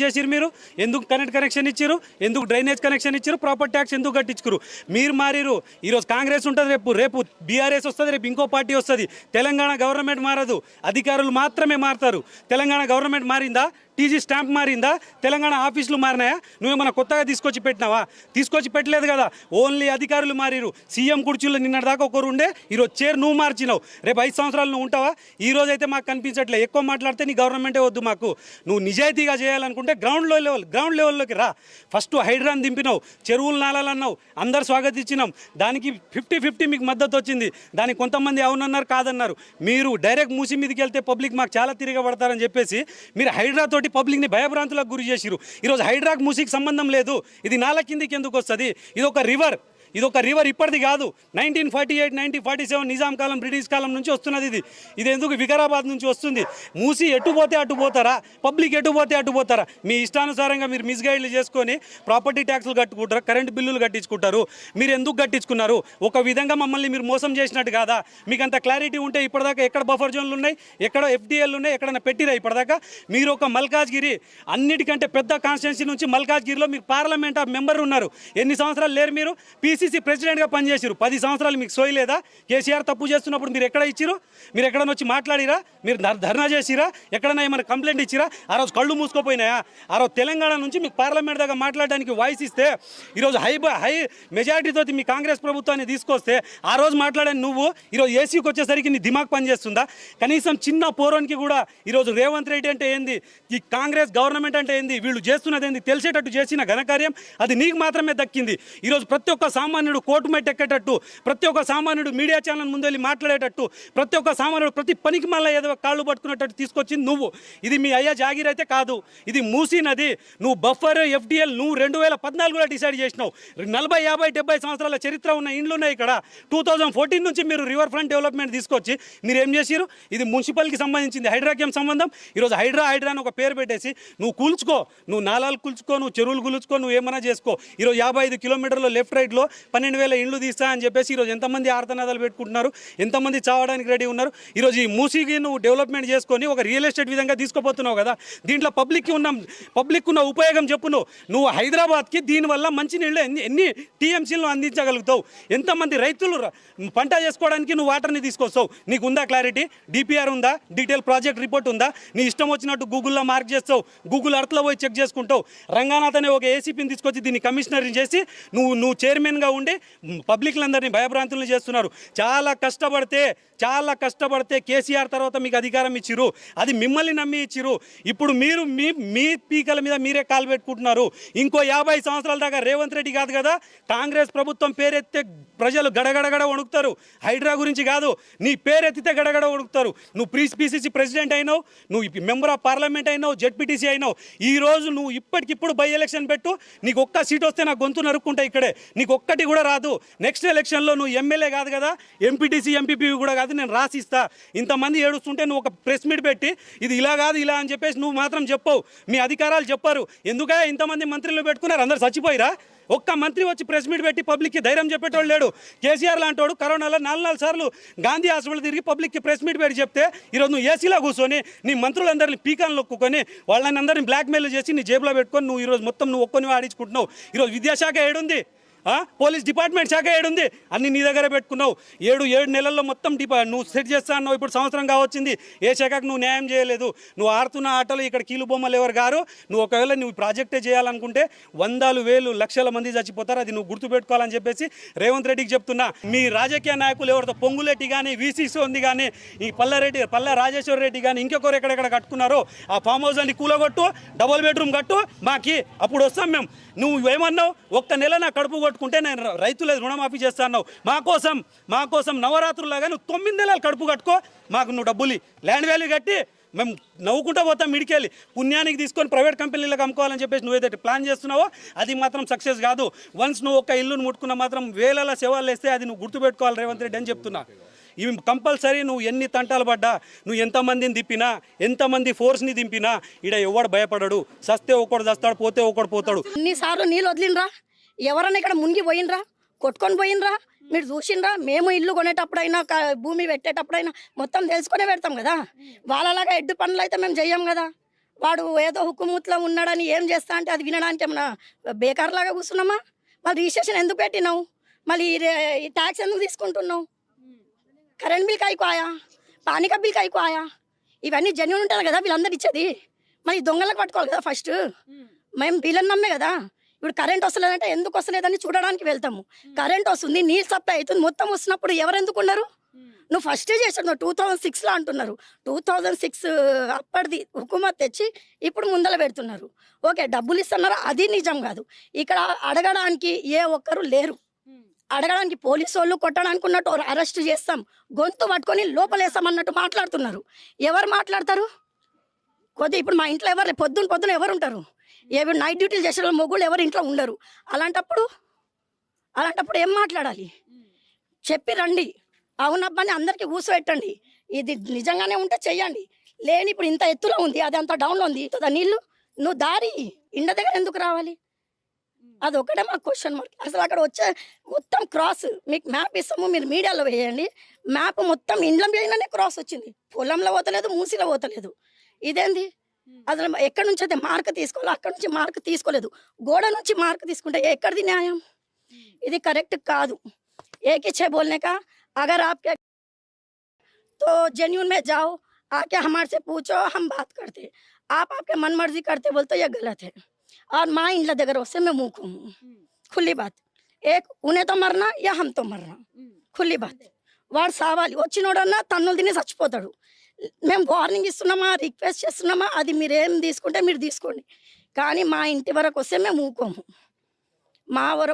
చేసిరు మీరు ఎందుకు కనెక్షన్ ఇచ్చారు ఎందుకు డ్రైనేజ్ కనెక్షన్ ఇచ్చారు ప్రాపర్ ట్యాక్స్ ఎందుకు కట్టించుకురు మీరు మారిరు ఈరోజు కాంగ్రెస్ ఉంటుంది రేపు బీఆర్ఎస్ వస్తుంది రేపు ఇంకో పార్టీ వస్తుంది తెలంగాణ గవర్నమెంట్ మారదు అధికారులు మాత్రమే మారుతారు తెలంగాణ గవర్నమెంట్ మారిందా టీజీ స్టాంప్ మారిందా తెలంగాణ ఆఫీసులు మారినాయా నువ్వేమన్నా కొత్తగా తీసుకొచ్చి పెట్టినావా తీసుకొచ్చి పెట్టలేదు కదా ఓన్లీ అధికారులు మారిరు సీఎం కుర్చీలో నిన్నటిదాకా ఒకరు ఉండే ఈరోజు చైర్ నువ్వు మార్చినావు రేపు 5 సంవత్సరాలు నువ్వు ఉంటావా ఈ రోజు అయితే మాకు కనిపించట్లే ఎక్కువ మాట్లాడితే నీ గవర్నమెంటే వద్దు మాకు నువ్వు నిజాయితీగా చేయాలనుకుంటే గ్రౌండ్ లెవెల్లోకి రా ఫస్ట్ హైడ్రాన్ దింపినావు చెరువులు నాలాలు అన్నావు అందరు స్వాగతించినాం దానికి 50-50 మీకు మద్దతు వచ్చింది దానికి కొంతమంది అవునన్నారు కాదన్నారు మీరు డైరెక్ట్ మూసి మీదకి వెళ్తే పబ్లిక్ మాకు చాలా తిరగబడతారని చెప్పేసి మీరు హైడ్రా తోటి పబ్లిక్ని భయభ్రాంతులకు గురి చేసిరు ఈరోజు హైడ్రాక్ మూసీకి సంబంధం లేదు ఇది నాల కిందికి ఎందుకు వస్తుంది ఇది ఒక రివర్ ఇప్పటిది కాదు 1948-1947 నిజాం కాలం బ్రిటిష్ కాలం నుంచి వస్తున్నది ఇది ఎందుకు వికారాబాద్ నుంచి వస్తుంది మూసి ఎటు పోతే అటు పోతారా పబ్లిక్ ఎటు పోతే అటు పోతారా మీ ఇష్టానుసారంగా మీరు మిస్గైడ్లు చేసుకొని ప్రాపర్టీ ట్యాక్స్లు కట్టుకుంటారు కరెంట్ బిల్లులు కట్టించుకుంటారు మీరు ఎందుకు కట్టించుకున్నారు ఒక విధంగా మమ్మల్ని మీరు మోసం చేసినట్టు కాదా మీకు అంత క్లారిటీ ఉంటే ఇప్పటిదాకా ఎక్కడ బఫర్ జోన్లు ఉన్నాయి ఎక్కడ ఎఫ్డిఎల్ ఉన్నాయి ఎక్కడైనా పెట్టిరా ఇప్పటిదాకా మీరు ఒక మల్కాజ్గిరి అన్నిటికంటే పెద్ద కాన్స్టిట్యున్సీ నుంచి మల్కాజ్గిరిలో మీకు పార్లమెంట్ ఆఫ్ మెంబర్ ఉన్నారు ఎన్ని సంవత్సరాలు లేరు మీరు పీసీసీ ప్రెసిడెంట్గా పనిచేసారు 10 సంవత్సరాలు మీకు సోయలేదా కేసీఆర్ తప్పు చేస్తున్నప్పుడు మీరు ఎక్కడ ఇచ్చిరు మీరు ఎక్కడైనా వచ్చి మాట్లాడిరా మీరు ధర్నా చేసిరా ఎక్కడైనా ఏమైనా కంప్లైంట్ ఇచ్చిరా ఆ రోజు కళ్ళు మూసుకోపోయినాయా ఆ రోజు తెలంగాణ నుంచి మీకు పార్లమెంట్ దాకా మాట్లాడడానికి వాయిస్ ఇస్తే ఈరోజు హై మెజారిటీతో మీ కాంగ్రెస్ ప్రభుత్వాన్ని తీసుకొస్తే ఆ రోజు మాట్లాడని నువ్వు ఈరోజు ఏసీకి వచ్చేసరికి నీ దిమాగ్ పనిచేస్తుందా కనీసం చిన్న పోరోనికి కూడా ఈరోజు రేవంత్ రెడ్డి అంటే ఏంది ఈ కాంగ్రెస్ గవర్నమెంట్ అంటే ఏంది వీళ్ళు చేస్తున్నది ఏంది తెలిసేటట్టు చేసిన ఘనకార్యం అది నీకు మాత్రమే దక్కింది ఈరోజు ప్రతి ఒక్క సామాన్యుడు కోర్టు మెట్ ఎక్కేటట్టు ప్రతి ఒక్క సామాన్యుడు మీడియా ఛానల్ ముందు వెళ్ళి మాట్లాడేటట్టు ప్రతి ఒక్క సామాన్యుడు ప్రతి పనికి మళ్ళీ ఏదో కాళ్ళు పట్టుకునేటట్టు తీసుకొచ్చింది నువ్వు ఇది మీ అయ్యా జాగీర్ అయితే కాదు ఇది మూసీ నది నువ్వు బఫర్ ఎఫ్డిఎల్ నువ్వు 2014లో డిసైడ్ చేసినావు 40-50-70 సంవత్సరాల చరిత్ర ఉన్న ఇండ్లు ఉన్నాయి ఇక్కడ 2014 నుంచి మీరు రివర్ ఫ్రంట్ డెవలప్మెంట్ తీసుకొచ్చి మీరు ఏం చేసిరు ఇది మున్సిపల్కి సంబంధించింది హైడ్రాకేం సంబంధం ఈరోజు హైడ్రా అని ఒక పేరు పెట్టేసి నువ్వు కూల్చుకో నువ్వు నాలాలు కూల్చుకో నువ్వు చెరువులు కూల్చుకో నువ్వు ఏమైనా చేసుకో ఈరోజు 55 కిలోమీటర్ల లెఫ్ట్ రైట్లో 12,000 ఇండ్లు తీస్తా అని చెప్పేసి ఈరోజు ఎంతమంది ఆర్తనాదాలు పెట్టుకుంటున్నారు ఎంతమంది చావడానికి రెడీ ఉన్నారు ఈరోజు ఈ మూసీకి నువ్వు డెవలప్మెంట్ చేసుకొని ఒక రియల్ ఎస్టేట్ విధంగా తీసుకోపోతున్నావు కదా దీంట్లో పబ్లిక్ ఉన్న ఉపయోగం చెప్పు నువ్వు హైదరాబాద్కి దీనివల్ల మంచి నీళ్ళు ఎన్ని టీఎంసీలను అందించగలుగుతావు ఎంతమంది రైతులు పంట చేసుకోవడానికి నువ్వు వాటర్ని తీసుకొస్తావు నీకు ఉందా క్లారిటీ డిపిఆర్ ఉందా డీటెయిల్ ప్రాజెక్ట్ రిపోర్ట్ ఉందా నీ ఇష్టం వచ్చినట్టు గూగుల్లో మార్క్ చేస్తావు గూగుల్ అర్త్లో పోయి చెక్ చేసుకుంటావు రంగానాథ్ అనే ఒక ఏసీపీని తీసుకొచ్చి దీన్ని కమిషనర్ని చేసి నువ్వు చైర్మన్గా ఉండి పబ్లిక్లందరినీ భయభ్రాంతులు చేస్తున్నారు చాలా కష్టపడితే కేసీఆర్ తర్వాత మీకు అధికారం ఇచ్చిరు అది మిమ్మల్ని నమ్మి ఇచ్చిరు ఇప్పుడు మీరు మీ పీకల మీద మీరే కాలు పెట్టుకుంటున్నారు ఇంకో 50 సంవత్సరాల దాకా రేవంత్ రెడ్డి కాదు కదా కాంగ్రెస్ ప్రభుత్వం పేరెత్తే ప్రజలు గడగడగడ వణుకుతారు హైడ్రా గురించి కాదు నీ పేరెత్తితే గడగడ వణుకుతారు నువ్వు పీసీసీ ప్రెసిడెంట్ అయినావు నువ్వు మెంబర్ ఆఫ్ పార్లమెంట్ అయినావు జెడ్పీటీసీ అయినావు ఈ రోజు నువ్వు ఇప్పటికిప్పుడు బై ఎలక్షన్ పెట్టు నీకు ఒక్క సీట్ వస్తే నా గొంతు నరుక్కుంటా ఇక్కడే నీకు ఒక్కటి కూడా రాదు నెక్స్ట్ ఎలక్షన్లో నువ్వు ఎమ్మెల్యే కాదు కదా ఎంపీటీసీ ఎంపీపీ కూడా కాదు నేను రాసిస్తా ఇంతమంది ఏడుస్తుంటే నువ్వు ఒక ప్రెస్ మీట్ పెట్టి ఇది ఇలా కాదు ఇలా అని చెప్పేసి నువ్వు మాత్రం చెప్పవు మీ అధికారాలు చెప్పారు ఎందుకే ఇంతమంది మంత్రులు పెట్టుకున్నారు అందరు చచ్చిపోయిరా ఒక్క మంత్రి వచ్చి ప్రెస్ మీట్ పెట్టి పబ్లిక్కి ధైర్యం చెప్పేటోళ్ళు లేడు కేసీఆర్ లాంటోడు కరోనాలో 4 సార్లు గాంధీ హాస్పిటల్ తిరిగి పబ్లిక్కి ప్రెస్ మీట్ పెట్టి చెప్తే ఈరోజు నువ్వు ఏసీలో కూర్చొని నీ మంత్రులందరినీ పీకాలను నొక్కుకొని వాళ్ళని అందరినీ బ్లాక్మెయిల్ చేసి నీ జేబులో పెట్టుకొని నువ్వు ఈరోజు మొత్తం నువ్వు ఒక్కొని ఆడించుకుంటున్నావు ఈరోజు విద్యాశాఖ ఏడుంది పోలీస్ డిపార్ట్మెంట్ శాఖ ఏడుంది అన్ని నీ దగ్గర పెట్టుకున్నావు 7 నెలల్లో మొత్తం నువ్వు సెట్ చేస్తా అన్నావు ఇప్పుడు సంవత్సరం కావచ్చింది ఏ శాఖకు నువ్వు న్యాయం చేయలేదు నువ్వు ఆడుతున్న ఆటలు ఇక్కడ కీలుబొమ్మలు ఎవరు గారు నువ్వు ఒకవేళ నువ్వు ప్రాజెక్టే చేయాలనుకుంటే 100,000 లక్షల మంది చచ్చిపోతారు అది నువ్వు గుర్తుపెట్టుకోవాలని చెప్పేసి రేవంత్ రెడ్డికి చెప్తున్నా మీ రాజకీయ నాయకులు ఎవరితో పొంగులెట్టి కానీ వీసీసీ ఉంది కానీ ఈ పల్ల రాజేశ్వర రెడ్డి కానీ ఇంకొకరు ఎక్కడెక్కడ కట్టుకున్నారో ఆ ఫామ్ హౌస్ అని కూలగొట్టు డబుల్ బెడ్రూమ్ కట్టు మాకి అప్పుడు వస్తాం మేము నువ్వు ఏమన్నావు ఒక్క నెల నా కడుపు కొట్టుకుంటే నేను రైతుల రుణమాఫీ చేస్తా అన్నావు మా కోసం నవరాత్రులాగా నువ్వు 9 నెలలు కడుపు కట్టుకో మాకు నువ్వు డబ్బులు ల్యాండ్ వాల్యూ కట్టి మేము నవ్వుకుంటూ పోతాం మిడికెళ్ళి పుణ్యానికి తీసుకొని ప్రైవేట్ కంపెనీలకు అమ్ముకోవాలని చెప్పేసి నువ్వేదైతే ప్లాన్ చేస్తున్నావో అది మాత్రం సక్సెస్ కాదు వన్స్ నువ్వు ఒక ఇల్లును ముట్టుకున్న మాత్రం వేల సేవలు వేస్తే అది నువ్వు గుర్తుపెట్టుకోవాలి రేవంత్ రెడ్డి అని చెప్తున్నా ఇవి కంపల్సరీ నువ్వు ఎన్ని తంటాలు పడ్డా నువ్వు ఎంతమందిని దింపినా ఎంతమంది ఫోర్స్ని దింపినా ఈడ ఎవడు భయపడడు సస్తే ఒకడు చస్తాడు పోతే ఒకడు పోతాడు ఎన్నిసార్లు నీళ్ళు వదిలినరా ఎవరన్నా ఇక్కడ మునిగి పోయినరా కొట్టుకొని పోయినరా మీరు చూసిండ్రా మేము ఇల్లు కొనేటప్పుడైనా భూమి పెట్టేటప్పుడైనా మొత్తం తెలుసుకునే పెడతాం కదా వాళ్ళలాగా ఎడ్డు పనులు అయితే మేము చెయ్యం కదా వాడు ఏదో హుకుమూత్లో ఉన్నాడని ఏం చేస్తా అంటే అది వినడానికి ఏమన్నా బేకార్లాగా కూర్చున్నామా? మళ్ళీ రిజిస్ట్రేషన్ ఎందుకు పెట్టినావు? మళ్ళీ ఈ ట్యాక్స్ ఎందుకు తీసుకుంటున్నావు? కరెంట్ బిల్ కాయకు ఆయా, పానీ కా బిల్ కాయకు ఆయా? ఇవన్నీ జెన్యూన్ ఉంటుంది కదా వీళ్ళందరూ ఇచ్చేది. మరి దొంగలకు పట్టుకోవాలి కదా ఫస్ట్. మేము వీళ్ళని నమ్మే కదా. ఇప్పుడు కరెంట్ వస్తలేదంటే ఎందుకు వస్తలేదని చూడడానికి వెళ్తాము. కరెంట్ వస్తుంది, నీళ్ళు సప్లై అవుతుంది, మొత్తం వస్తున్నప్పుడు ఎవరు ఎందుకు ఉన్నారు? నువ్వు ఫస్టే చేసాడు, నువ్వు 2006లో అంటున్నారు. 2006 అప్పటిది హుకుమత్ తెచ్చి ఇప్పుడు ముందల పెడుతున్నారు. ఓకే, డబ్బులు ఇస్తున్నారు, అది నిజం కాదు. ఇక్కడ అడగడానికి ఏ ఒక్కరు లేరు. అడగడానికి పోలీసు వాళ్ళు కొట్టడానికి ఉన్నట్టు అరెస్ట్ చేస్తాం, గొంతు పట్టుకొని లోపలేస్తామన్నట్టు మాట్లాడుతున్నారు. ఎవరు మాట్లాడతారు? కొద్దిగా ఇప్పుడు మా ఇంట్లో ఎవరు పొద్దున ఎవరు ఉంటారు? నైట్ డ్యూటీలు చేసే వాళ్ళు మొగుళ్ళు ఎవరు ఇంట్లో ఉండరు. అలాంటప్పుడు ఏం మాట్లాడాలి? చెప్పి రండి, అవునబ్బాని అందరికీ కూర్చోబెట్టండి. ఇది నిజంగానే ఉంటే చెయ్యండి. లేని ఇప్పుడు ఇంత ఎత్తులో ఉంది, అది అంత డౌన్లో ఉంది, నీళ్ళు నువ్వు దారి ఇండ దగ్గర ఎందుకు రావాలి? అది ఒకటే మాకు క్వశ్చన్ మార్క్. అసలు అక్కడ వచ్చే మొత్తం క్రాస్ మీకు మ్యాప్ ఇస్తాము, మీరు మీడియాలో వేయండి. మ్యాప్ మొత్తం ఇండ్ల మీదనే క్రాస్ వచ్చింది, పొలంలో పోతలేదు, మూసిలో పోతలేదు. ఇదేంది? అసలు ఎక్కడి నుంచి అయితే మార్క్ తీసుకోవాలి, అక్కడ నుంచి మార్క్ తీసుకోలేదు. గోడ నుంచి మార్క్ తీసుకుంటే ఎక్కడిది న్యాయం? ఇది కరెక్ట్ కాదు. ఏకిచ్చే బోల్నే కా అగర్ ఆప్కే तो जेन्यून में जाओ, आके हमारे से पूछो, हम बात करते। आप आपके मन मर्जी करते बोलते ये गलत है। और माँ इंడ్ల దగ్గర వస్తే మేము ఊకోము, खुली बात। एक उन्हें तो मरना या हम तो मरना, खुली बात। వాడు సావాలి, వచ్చినోడన్నా తన్నులు తిని చచ్చిపోతాడు. మేము వార్నింగ్ ఇస్తున్నామా, రిక్వెస్ట్ చేస్తున్నామా, అది మీరు ఏం తీసుకుంటే మీరు తీసుకోండి, కానీ మా ఇంటి వరకు వస్తే మేము ఊకోము. మా వరకు